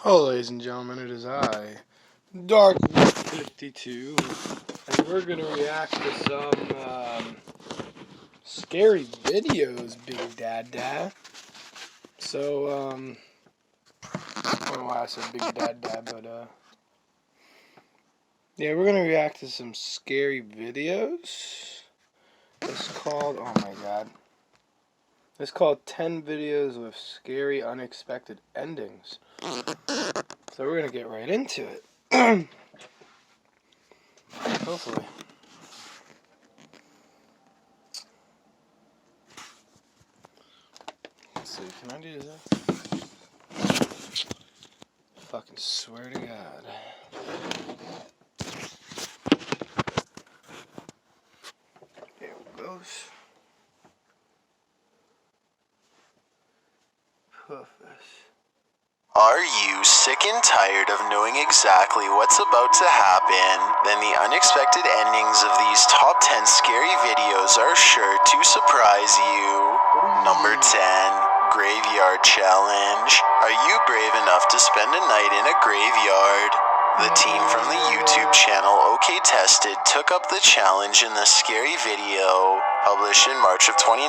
Hello, ladies and gentlemen, it is I, DarkWolf52, and we're going to react to some scary videos, Big Dad. So, I don't know why I said Big Dad, but, yeah, we're going to react to some scary videos. It's called, oh my god, it's called 10 Videos with Scary Unexpected Endings. So we're going to get right into it. Hopefully. Let's see, can I do this? Fucking swear to God. There it goes. Perfect. Are you sick and tired of knowing exactly what's about to happen? Then the unexpected endings of these top 10 scary videos are sure to surprise you. Number 10, Graveyard Challenge. Are you brave enough to spend a night in a graveyard? The team from the YouTube channel OK Tested took up the challenge in the scary video. Published in March of 2019,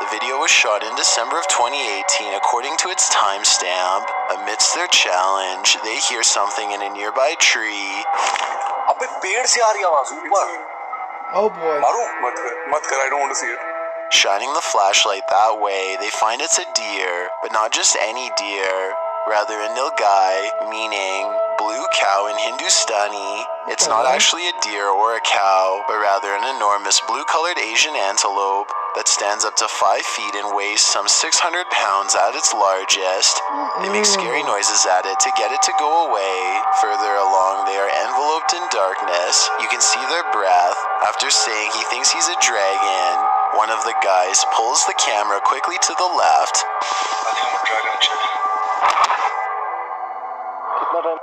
the video was shot in December of 2018 according to its timestamp. Amidst their challenge, they hear something in a nearby tree. Oh boy. I don't want to see it. Shining the flashlight that way, they find it's a deer, but not just any deer. Rather a nilgai, meaning blue cow in Hindustani. It's not actually a deer or a cow, but rather an enormous blue-colored Asian antelope that stands up to 5 feet and weighs some 600 pounds at its largest. They make scary noises at it to get it to go away. Further along, they are enveloped in darkness. You can see their breath. After saying he thinks he's a dragon, one of the guys pulls the camera quickly to the left.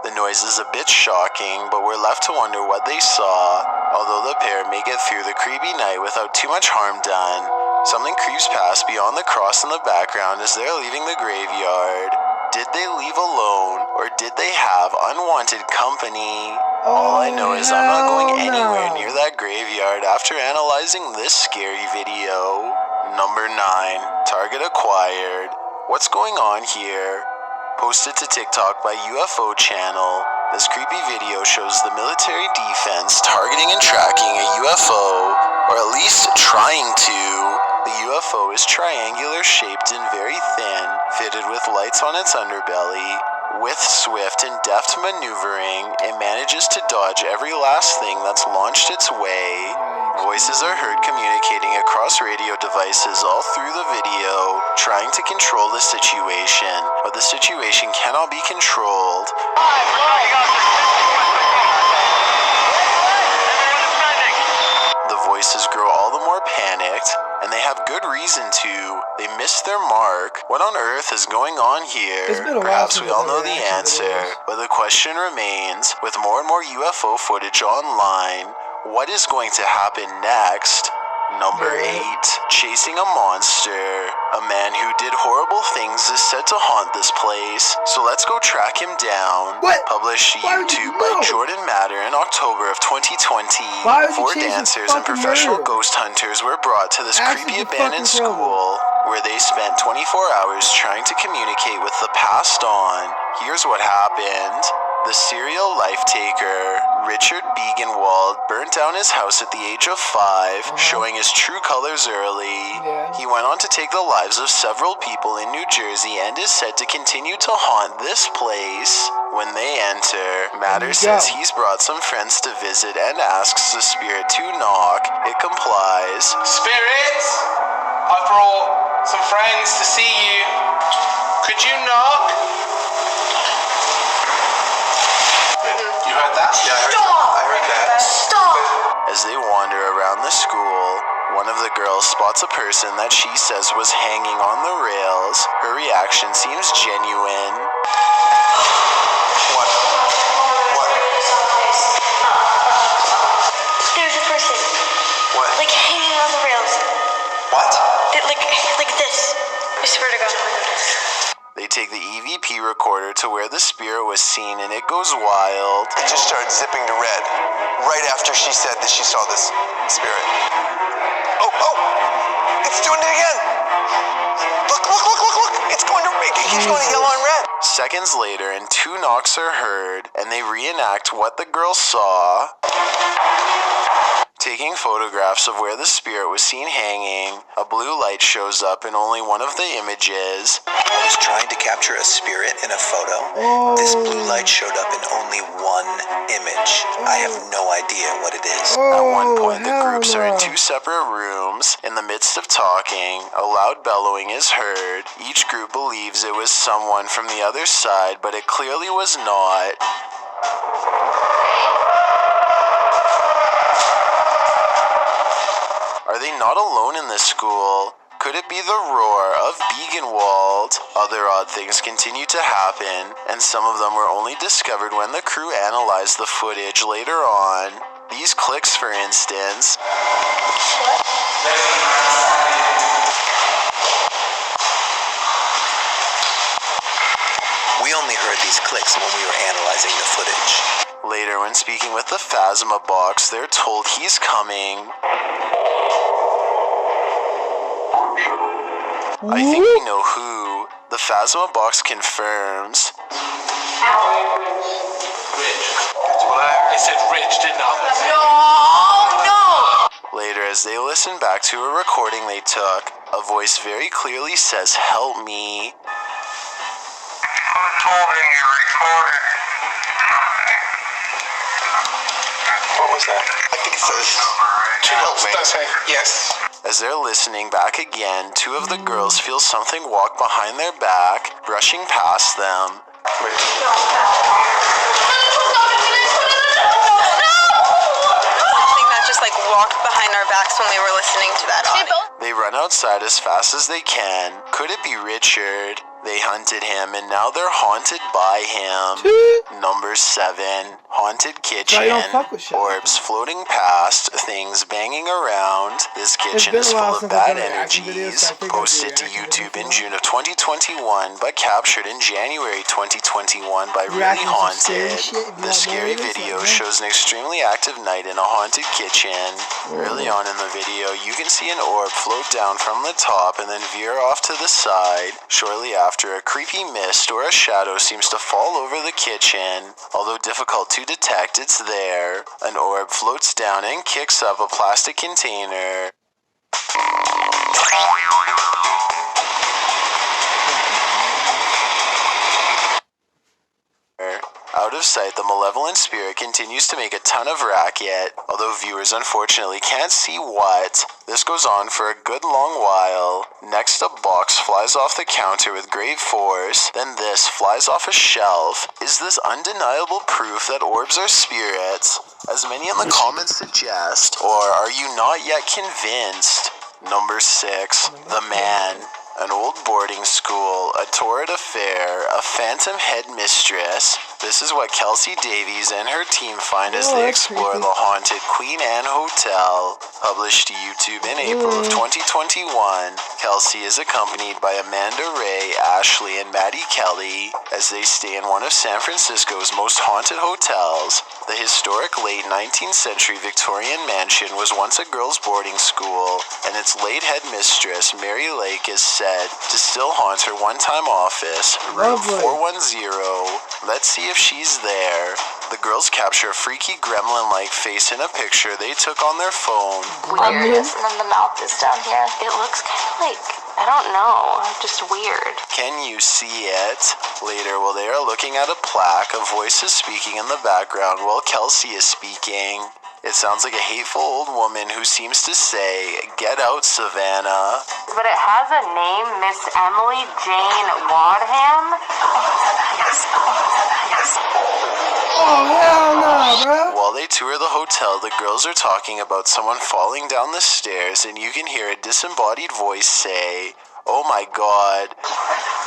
The noise is a bit shocking, but we're left to wonder what they saw. Although the pair make it through the creepy night without too much harm done, something creeps past beyond the cross in the background as they're leaving the graveyard. Did they leave alone, or did they have unwanted company? All I know is I'm not going anywhere near that graveyard after analyzing this scary video. Number 9, target acquired. What's going on here? Posted to TikTok by UFO channel, this creepy video shows the military defense targeting and tracking a UFO, or at least trying to. The UFO is triangular shaped and very thin, fitted with lights on its underbelly. With swift and deft maneuvering, it manages to dodge every last thing that's launched its way. Voices are heard communicating across radio devices all through the video, trying to control the situation, but the situation cannot be controlled. The voices grow all the more panicked, and they have good reason to. They missed their mark. What on earth is going on here? Perhaps we all know the answer, but the question remains, with more and more UFO footage online, what is going to happen next? Number 8, chasing a monster. A man who did horrible things is said to haunt this place, so let's go track him down. Published to YouTube by Jordan Matter in October of 2020. 4 dancers and professional ghost hunters were brought to this creepy abandoned school, where they spent 24 hours trying to communicate with the passed on. Here's what happened. The serial life-taker, Richard Begenwald, burnt down his house at the age of 5, showing his true colors early. He went on to take the lives of several people in New Jersey and is said to continue to haunt this place. When they enter, Matter says he's brought some friends to visit and asks the spirit to knock. It complies. Spirits, I brought some friends to see you. Could you knock? You heard that? Yeah, I heard that. Stop! As they wander around the school, one of the girls spots a person that she says was hanging on the rails. Her reaction seems genuine. What? There's a person. What? Like hanging on the rails. What? Like this. I swear to God. They take the EVP recorder to where the spirit was seen, and it goes wild. It just started zipping to red right after she said that she saw this spirit. Oh, it's doing it again. Look. It's going to, it keeps going to yellow and red. Seconds later, and 2 knocks are heard, and they reenact what the girl saw, taking photographs of where the spirit was seen hanging. A blue light shows up in only one of the images. I was trying to capture a spirit in a photo. This blue light showed up in only one image. I have no idea what it is. At one point, the groups are in 2 separate rooms. In the midst of talking, a loud bellowing is heard. Each group believes it was someone from the other side, but it clearly was not. Are they not alone in this school? Could it be the roar of Begenwald? Other odd things continue to happen, and some of them were only discovered when the crew analyzed the footage later on. These clicks, for instance. We only heard these clicks when we were analyzing the footage. Later, when speaking with the Phasma box, they're told he's coming. I think we know who. The Phasma box confirms. Rich. That's what I heard. It said Rich, didn't it? No! Later, as they listen back to a recording they took, a voice very clearly says, "Help me." Who told me you recorded? What was that? I think it says, to help me. Yes. As they're listening back again, 2 of the girls feel something walk behind their back, brushing past them. Something that just like walked behind our backs when we were listening to that audio. They run outside as fast as they can. Could it be Richard? They hunted him, and now they're haunted by him. Number 7, haunted kitchen. Orbs floating past, things banging around. This kitchen is full of bad energies. Posted to YouTube in June of 2021, but captured in January 2021 by Really Haunted. The scary video shows an extremely active night in a haunted kitchen. Early on in the video, you can see an orb float down from the top and then veer off to the side. Shortly after, a creepy mist or a shadow seems to fall over the kitchen. Although difficult to detect, it's there. An orb floats down and kicks up a plastic container. Out of sight, the malevolent spirit continues to make a ton of racket, although viewers unfortunately can't see what. This goes on for a good long while. Next, a box flies off the counter with great force, then this flies off a shelf. Is this undeniable proof that orbs are spirits, as many in the comments suggest, or are you not yet convinced? Number 6, the man. An old boarding school, a torrid affair, a phantom headmistress. This is what Kelsey Davies and her team find as they explore the haunted Queen Anne Hotel. Published to YouTube in April of 2021, Kelsey is accompanied by Amanda Ray, Ashley, and Maddie Kelly as they stay in one of San Francisco's most haunted hotels. The historic late 19th century Victorian mansion was once a girls' boarding school, and its late headmistress, Mary Lake, is said to still haunt her one-time office, room 410. Let's see if she's there. The girls capture a freaky gremlin-like face in a picture they took on their phone. Weird, and then the mouth is down here. It looks kind of like, I don't know, just weird. Can you see it? Later, while they are looking at a plaque, a voice is speaking in the background while Kelsey is speaking. It sounds like a hateful old woman who seems to say, "Get out, Savannah." But it has a name, Miss Emily Jane Wadham. Oh, hell no, bro. While they tour the hotel, the girls are talking about someone falling down the stairs, and you can hear a disembodied voice say, "Oh my God."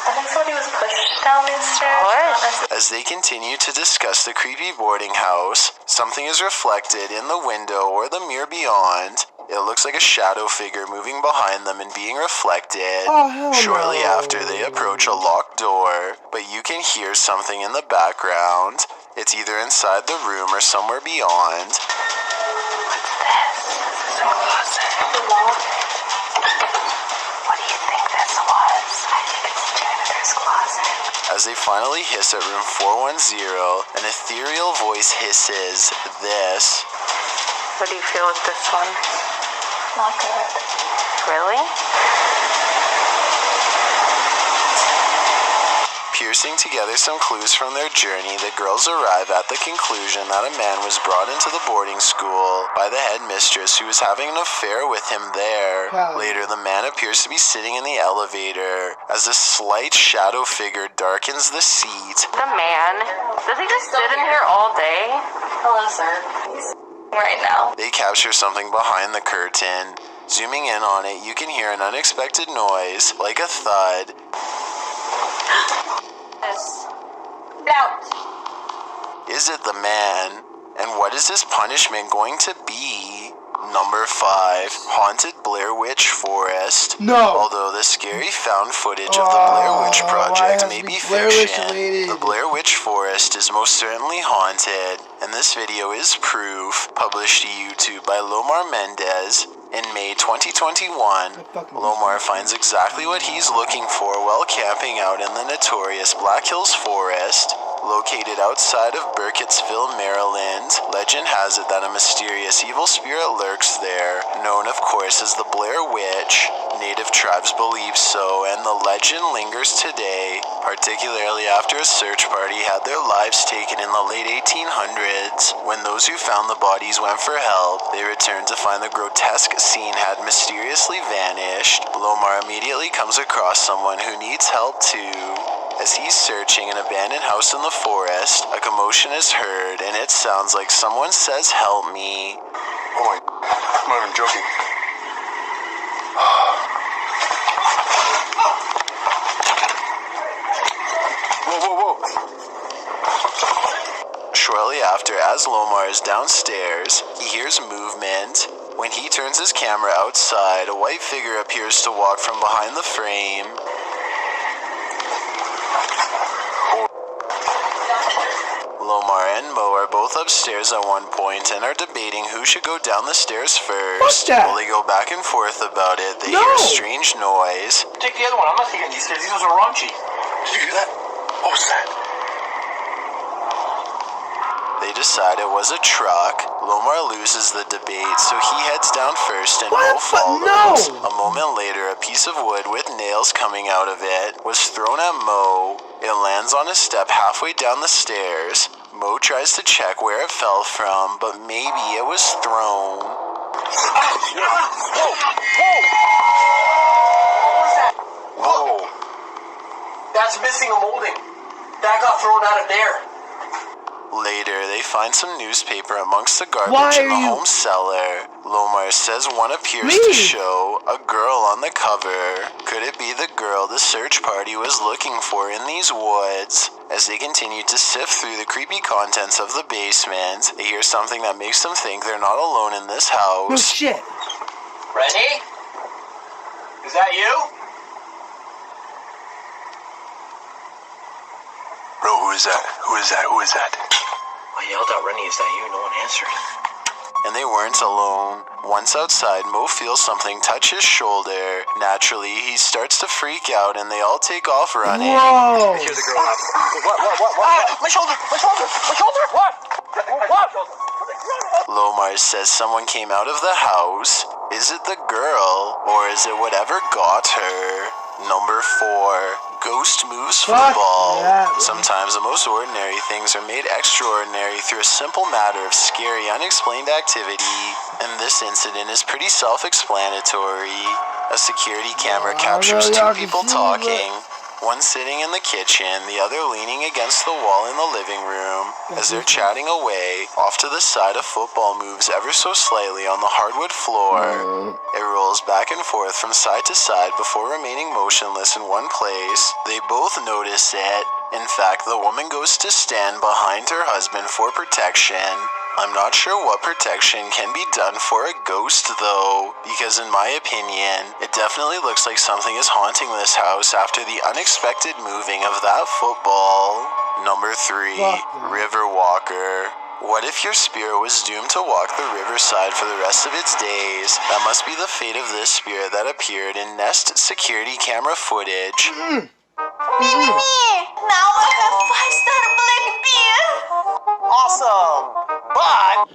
I think somebody was pushed down these stairs. As they continue to discuss the creepy boarding house, something is reflected in the window or the mirror beyond. It looks like a shadow figure moving behind them and being reflected. Oh, hell Shortly no. after, they approach a locked door, but you can hear something in the background. It's either inside the room or somewhere beyond. What's this? This is a closet. What do you think this was? I think it's a janitor's closet. As they finally hiss at room 410, an ethereal voice hisses this. What do you feel with this one? Not good. Really? Piecing together some clues from their journey, the girls arrive at the conclusion that a man was brought into the boarding school by the headmistress who was having an affair with him there. Later, the man appears to be sitting in the elevator as a slight shadow figure darkens the seat. The man? Does he just sit in here all day? Hello, sir. Right now. They capture something behind the curtain. Zooming in on it, you can hear an unexpected noise, like a thud. Is it the man? And what is his punishment going to be? Number 5, Haunted Blair Witch Forest. No! Although the scary found footage of the Blair Witch Project may be fiction, the Blair Witch Forest is most certainly haunted, and this video is proof, published to YouTube by Lomar Mendez in May 2021. Lomar finds exactly what he's looking for while camping out in the notorious Black Hills Forest. Located outside of Burkittsville, Maryland, legend has it that a mysterious evil spirit lurks there, known of course as the Blair Witch. Native tribes believe so, and the legend lingers today, particularly after a search party had their lives taken in the late 1800s. When those who found the bodies went for help, they returned to find the grotesque scene had mysteriously vanished. Lomar immediately comes across someone who needs help too. As he's searching an abandoned house in the forest, a commotion is heard, and it sounds like someone says, "Help me." Oh my, I'm not even joking. Whoa. Shortly after, as Lomar is downstairs, he hears movement. When he turns his camera outside, a white figure appears to walk from behind the frame. Lomar and Mo are both upstairs at one point and are debating who should go down the stairs first. While they go back and forth about it, they hear a strange noise. Take the other one. I'm not taking these stairs. These ones are raunchy. Did you hear that? What was that? They decide it was a truck. Lomar loses the debate, so he heads down first and Mo follows. A moment later, a piece of wood with nails coming out of it was thrown at Mo. It lands on a step halfway down the stairs. Mo tries to check where it fell from, but maybe it was thrown. Whoa! That's missing a molding. That got thrown out of there. Later, they find some newspaper amongst the garbage in the home cellar. Lomar says one appears to show a girl on the cover. Could it be the girl the search party was looking for in these woods? As they continue to sift through the creepy contents of the basement, they hear something that makes them think they're not alone in this house. No shit. Ready? Is that you? Bro, who is that? Who is that? I yelled out, Rennie, is that you? No one answered. And they weren't alone. Once outside, Mo feels something touch his shoulder. Naturally, he starts to freak out and they all take off running. Whoa! I hear the girl laugh. What? My shoulder! What? Lomar says someone came out of the house. Is it the girl, or is it whatever got her? Number 4, Ghost Moves Football. Sometimes the most ordinary things are made extraordinary through a simple matter of scary, unexplained activity, and this incident is pretty self-explanatory. A security camera captures 2 people talking. One sitting in the kitchen, the other leaning against the wall in the living room. As they're chatting away, off to the side a football moves ever so slightly on the hardwood floor. It rolls back and forth from side to side before remaining motionless in one place. They both notice it. In fact, the woman goes to stand behind her husband for protection. I'm not sure what protection can be done for a ghost though, because in my opinion, it definitely looks like something is haunting this house after the unexpected moving of that football. Number 3, River Walker. What if your spirit was doomed to walk the riverside for the rest of its days? That must be the fate of this spirit that appeared in Nest security camera footage. Me. Now I have 5-star black beer. Awesome! But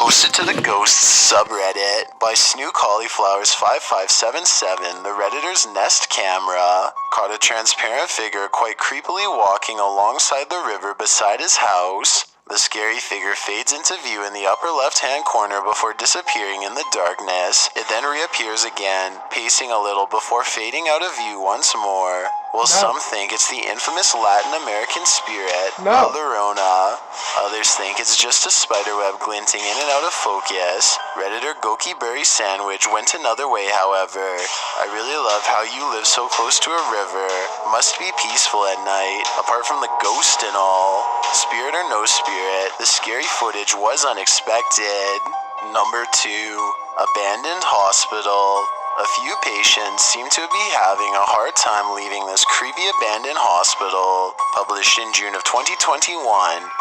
Posted to the Ghosts subreddit by Snoo Cauliflowers 5577, the Redditor's Nest camera caught a transparent figure quite creepily walking alongside the river beside his house. The scary figure fades into view in the upper left-hand corner before disappearing in the darkness. It then reappears again, pacing a little before fading out of view once more. Well, some think it's the infamous Latin American spirit, La Llorona. Others think it's just a spiderweb glinting in and out of focus. Redditor Goki Berry Sandwich went another way, however. I really love how you live so close to a river. Must be peaceful at night, apart from the ghost and all. Spirit or no spirit, the scary footage was unexpected. Number 2, abandoned hospital. A few patients seem to be having a hard time leaving this creepy abandoned hospital. Published in June of 2021,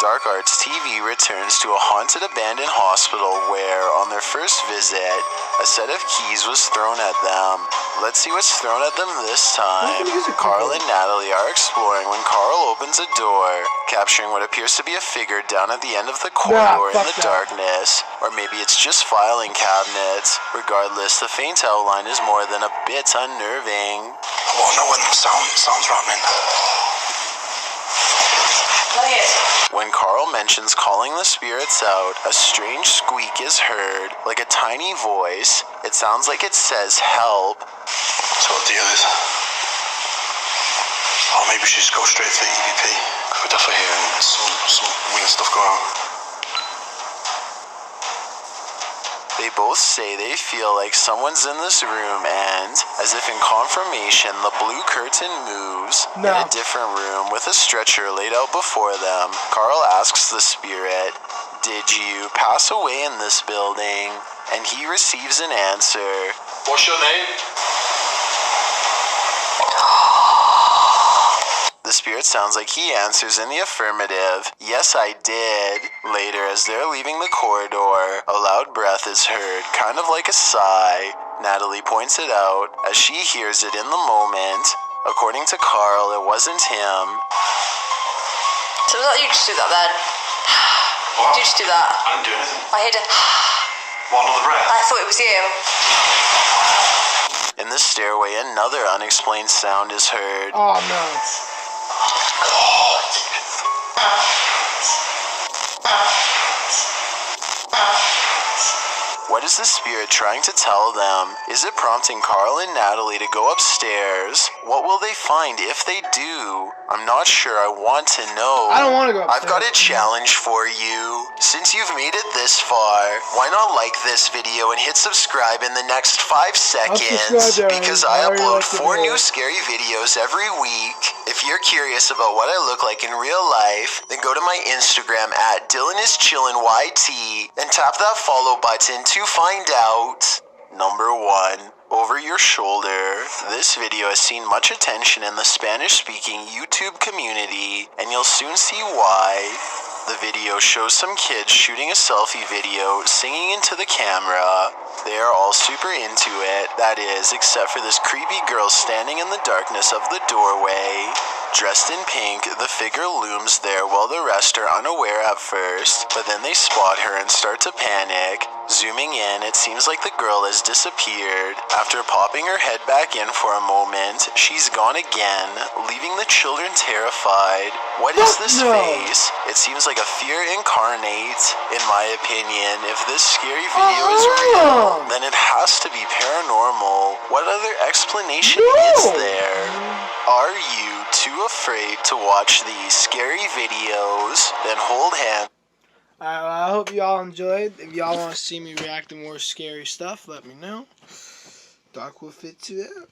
Dark Arts TV returns to a haunted abandoned hospital where, on their first visit, a set of keys was thrown at them. Let's see what's thrown at them this time. Carl and Natalie are exploring when Carl opens a door, capturing what appears to be a figure down at the end of the corridor in the darkness. Or maybe it's just filing cabinets. Regardless, the faint outline is more than a bit unnerving. I won't know when the sound's happening. When Carl mentions calling the spirits out, a strange squeak is heard, like a tiny voice. It sounds like it says help. So what deal is? Or maybe we should just go straight to the EVP. We're definitely hearing some weird stuff going on. They both say they feel like someone's in this room and, as if in confirmation, the blue curtain moves. In a different room with a stretcher laid out before them, Carl asks the spirit, "Did you pass away in this building?" And he receives an answer. What's your name? The spirit sounds like he answers in the affirmative. "Yes, I did." Later, as they're leaving the corridor, a loud breath is heard, kind of like a sigh. Natalie points it out as she hears it in the moment. According to Carl, it wasn't him. So you just do that then? What? Did you just do that? I didn't do anything. I heard a... What, another breath? I thought it was you. In the stairway, another unexplained sound is heard. Oh no. What is the spirit trying to tell them? Is it prompting Carl and Natalie to go upstairs? What will they find if they do? I'm not sure. I want to know. I don't want to go upstairs. I've got a challenge for you. Since you've made it this far, why not like this video and hit subscribe in the next 5 seconds? Because I upload 4 new scary videos every week. If you're curious about what I look like in real life, then go to my Instagram at DylanIsChillinYT and tap that follow button to find out. Number 1. Over your shoulder. This video has seen much attention in the Spanish-speaking YouTube community, and you'll soon see why. The video shows some kids shooting a selfie video, singing into the camera. They are all super into it, that is, except for this creepy girl standing in the darkness of the doorway. Dressed in pink, the figure looms there while the rest are unaware at first, but then they spot her and start to panic. Zooming in, it seems like the girl has disappeared. After popping her head back in for a moment, she's gone again, leaving the children terrified. What is this face? It seems like a fear incarnate. In my opinion, if this scary video is real, then it has to be paranormal. What other explanation is there? Are you too afraid to watch these scary videos? Then hold hands. Alright, well, I hope y'all enjoyed. If y'all want to see me react to more scary stuff, let me know. DarkWolf52 out.